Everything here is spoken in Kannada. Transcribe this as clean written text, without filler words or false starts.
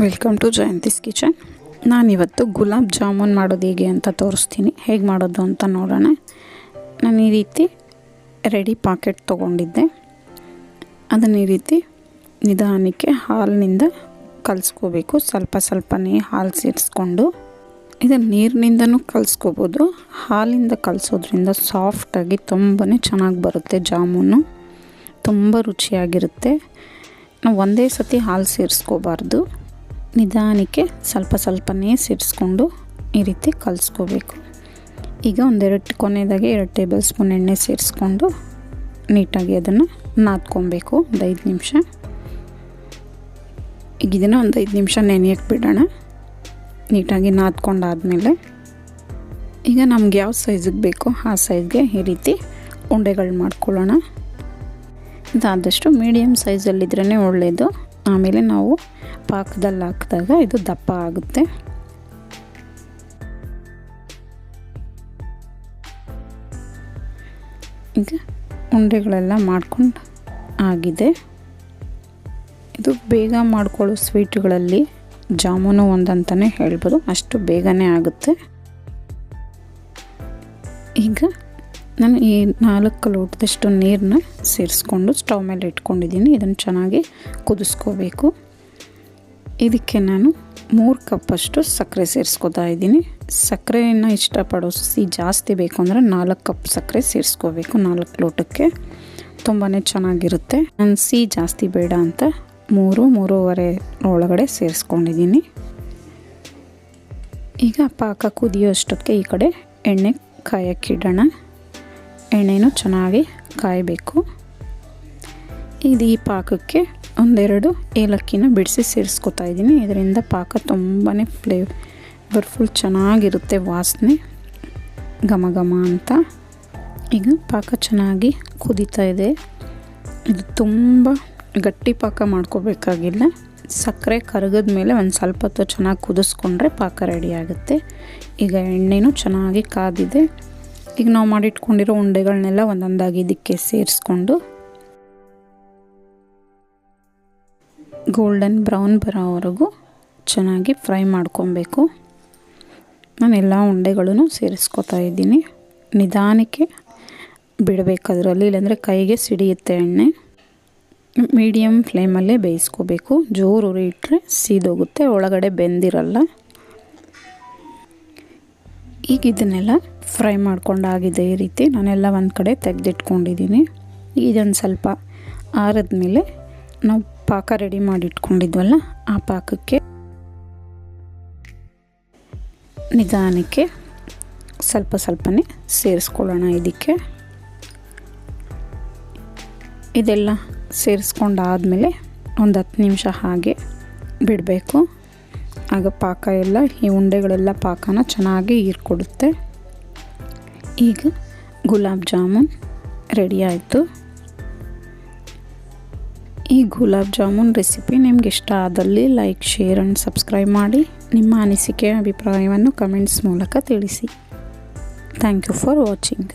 Welcome to ಜಯಂತಿಸ್ kitchen. ನಾನಿವತ್ತು ಗುಲಾಬ್ ಜಾಮೂನ್ ಮಾಡೋದು ಹೇಗೆ ಅಂತ ತೋರಿಸ್ತೀನಿ. ಹೇಗೆ ಮಾಡೋದು ಅಂತ ನೋಡೋಣ. ನಾನು ಈ ರೀತಿ ರೆಡಿ ಪಾಕೆಟ್ ತೊಗೊಂಡಿದ್ದೆ. ಅದನ್ನು ಈ ರೀತಿ ನಿಧಾನಕ್ಕೆ ಹಾಲಿನಿಂದ ಕಲಿಸ್ಕೋಬೇಕು. ಸ್ವಲ್ಪ ಸ್ವಲ್ಪನೇ ಹಾಲು ಸೇರಿಸ್ಕೊಂಡು ಇದನ್ನು ನೀರಿನಿಂದನೂ ಕಲಿಸ್ಕೋಬೋದು. ಹಾಲಿಂದ ಕಲಿಸೋದ್ರಿಂದ ಸಾಫ್ಟಾಗಿ ತುಂಬಾ ಚೆನ್ನಾಗಿ ಬರುತ್ತೆ. ಜಾಮೂನು ತುಂಬ ರುಚಿಯಾಗಿರುತ್ತೆ. ನಾವು ಒಂದೇ ಸತಿ ಹಾಲು ಸೇರಿಸ್ಕೋಬಾರ್ದು. ನಿಧಾನಕ್ಕೆ ಸ್ವಲ್ಪ ಸ್ವಲ್ಪನೇ ಸೇರಿಸ್ಕೊಂಡು ಈ ರೀತಿ ಕಲಿಸ್ಕೋಬೇಕು. ಈಗ ಕೊನೆಯದಾಗಿ 2 ಟೇಬಲ್ ಸ್ಪೂನ್ ಎಣ್ಣೆ ಸೇರಿಸ್ಕೊಂಡು ನೀಟಾಗಿ ಅದನ್ನು ನಾದ್ಕೊಬೇಕು 5 ನಿಮಿಷ. ಈಗ ಇದನ್ನು 5 ನಿಮಿಷ ನೆನೆಯಕ್ಕೆ ಬಿಡೋಣ. ನೀಟಾಗಿ ನಾದ್ಕೊಂಡಾದಮೇಲೆ ಈಗ ನಮ್ಗೆ ಯಾವ ಸೈಜಿಗೆ ಬೇಕೋ ಆ ಸೈಜ್ಗೆ ಈ ರೀತಿ ಉಂಡೆಗಳು ಮಾಡ್ಕೊಳ್ಳೋಣ. ಇದಾದಷ್ಟು ಮೀಡಿಯಮ್ ಸೈಜಲ್ಲಿದ್ರೇ ಒಳ್ಳೆಯದು. ಆಮೇಲೆ ನಾವು ಪಾಕದಲ್ಲಿ ಹಾಕಿದಾಗ ಇದು ದಪ್ಪ ಆಗುತ್ತೆ. ಈಗ ಉಂಡೆಗಳೆಲ್ಲ ಮಾಡ್ಕೊಂಡು ಆಗಿದೆ. ಇದು ಬೇಗ ಮಾಡ್ಕೊಳ್ಳೋ ಸ್ವೀಟ್ಗಳಲ್ಲಿ ಜಾಮೂನು ಒಂದಂತಲೇ ಹೇಳ್ಬೋದು. ಅಷ್ಟು ಬೇಗನೆ ಆಗುತ್ತೆ. ಈಗ ನಾನು ಈ 4 ಲೋಟದಷ್ಟು ನೀರನ್ನ ಸೇರಿಸ್ಕೊಂಡು ಸ್ಟವ್ ಮೇಲೆ ಇಟ್ಕೊಂಡಿದ್ದೀನಿ. ಇದನ್ನು ಚೆನ್ನಾಗಿ ಕುದಿಸ್ಕೋಬೇಕು. ಇದಕ್ಕೆ ನಾನು 3 ಕಪ್ಪಷ್ಟು ಸಕ್ಕರೆ ಸೇರಿಸ್ಕೊತಾ ಇದ್ದೀನಿ. ಸಕ್ಕರೆಯನ್ನು ಇಷ್ಟಪಡೋ ಜಾಸ್ತಿ ಬೇಕು ಅಂದರೆ 4 ಕಪ್ ಸಕ್ಕರೆ ಸೇರಿಸ್ಕೋಬೇಕು 4 ಲೋಟಕ್ಕೆ. ತುಂಬಾ ಚೆನ್ನಾಗಿರುತ್ತೆ. ನಾನು ಜಾಸ್ತಿ ಬೇಡ ಅಂತ 3-3.5 ಒಳಗಡೆ ಸೇರಿಸ್ಕೊಂಡಿದ್ದೀನಿ. ಈಗ ಪಾಕ ಕುದಿಯೋಷ್ಟಕ್ಕೆ ಈ ಕಡೆ ಎಣ್ಣೆ ಕಾಯಕ್ಕಿಡೋಣ. ಎಣ್ಣೆನೂ ಚೆನ್ನಾಗಿ ಕಾಯಬೇಕು. ಈ ಪಾಕಕ್ಕೆ 1-2 ಏಲಕ್ಕಿನ ಬಿಡಿಸಿ ಸೇರಿಸ್ಕೊತಾ ಇದ್ದೀನಿ. ಇದರಿಂದ ಪಾಕ ತುಂಬಾ ಫ್ಲೇವರ್ಫುಲ್ ಚೆನ್ನಾಗಿರುತ್ತೆ. ವಾಸನೆ ಘಮ ಘಮ ಅಂತ. ಈಗ ಪಾಕ ಚೆನ್ನಾಗಿ ಕುದೀತಾ ಇದೆ. ಇದು ತುಂಬ ಗಟ್ಟಿ ಪಾಕ ಮಾಡ್ಕೋಬೇಕಾಗಿಲ್ಲ. ಸಕ್ಕರೆ ಕರಗಿದ ಮೇಲೆ ಒಂದು ಸ್ವಲ್ಪ ಹೊತ್ತು ಚೆನ್ನಾಗಿ ಕುದಿಸ್ಕೊಂಡ್ರೆ ಪಾಕ ರೆಡಿ ಆಗುತ್ತೆ. ಈಗ ಎಣ್ಣೆನೂ ಚೆನ್ನಾಗಿ ಕಾದಿದೆ. ಈಗ ನಾವು ಮಾಡಿಟ್ಕೊಂಡಿರೋ ಉಂಡೆಗಳನ್ನೆಲ್ಲ ಒಂದೊಂದಾಗಿ ಇದಕ್ಕೆ ಸೇರಿಸ್ಕೊಂಡು ಗೋಲ್ಡನ್ ಬ್ರೌನ್ ಬರೋವರೆಗೂ ಚೆನ್ನಾಗಿ ಫ್ರೈ ಮಾಡ್ಕೊಬೇಕು. ನಾನೆಲ್ಲ ಉಂಡೆಗಳೂ ಸೇರಿಸ್ಕೊತಾ ಇದ್ದೀನಿ. ನಿಧಾನಕ್ಕೆ ಬಿಡಬೇಕದ್ರಲ್ಲಿ, ಇಲ್ಲಾಂದರೆ ಕೈಗೆ ಸಿಡಿಯುತ್ತೆ ಎಣ್ಣೆ. ಮೀಡಿಯಮ್ ಫ್ಲೇಮಲ್ಲೇ ಬೇಯಿಸ್ಕೋಬೇಕು. ಜೋರು ಉರಿ ಇಟ್ಟರೆ ಸೀದೋಗುತ್ತೆ, ಒಳಗಡೆ ಬೆಂದಿರಲ್ಲ. ಈಗ ಇದನ್ನೆಲ್ಲ ಫ್ರೈ ಮಾಡ್ಕೊಂಡಾಗಿದೆ. ಈ ರೀತಿ ನಾನೆಲ್ಲ ಒಂದು ಕಡೆ ತೆಗೆದಿಟ್ಕೊಂಡಿದ್ದೀನಿ. ಇದೊಂದು ಸ್ವಲ್ಪ ಆರಿದ ಮೇಲೆ ನಾವು ಪಾಕ ರೆಡಿ ಮಾಡಿ ಇಟ್ಕೊಂಡಿದ್ವಲ್ಲ, ಆ ಪಾಕಕ್ಕೆ ನಿಧಾನಕ್ಕೆ ಸ್ವಲ್ಪ ಸ್ವಲ್ಪನೇ ಸೇರಿಸ್ಕೊಳ್ಳೋಣ. ಇದೆಲ್ಲ ಸೇರಿಸ್ಕೊಂಡಾದಮೇಲೆ ಒಂದು 10 ನಿಮಿಷ ಹಾಗೆ ಬಿಡಬೇಕು. ಆಗ ಪಾಕ ಎಲ್ಲ ಈ ಉಂಡೆಗಳೆಲ್ಲ ಪಾಕನ ಚೆನ್ನಾಗಿ ಹೀರ್ಕೊಡುತ್ತೆ. ಈಗ ಗುಲಾಬ್ ಜಾಮೂನ್ ರೆಡಿ ಆಯಿತು. ಈ ಗುಲಾಬ್ ಜಾಮೂನ್ ರೆಸಿಪಿ ನಿಮ್ಗೆ ಇಷ್ಟ ಆದಲ್ಲಿ ಲೈಕ್, ಶೇರ್ ಆ್ಯಂಡ್ ಸಬ್ಸ್ಕ್ರೈಬ್ ಮಾಡಿ. ನಿಮ್ಮ ಅನಿಸಿಕೆ ಅಭಿಪ್ರಾಯವನ್ನು ಕಮೆಂಟ್ಸ್ ಮೂಲಕ ತಿಳಿಸಿ. Thank you for watching.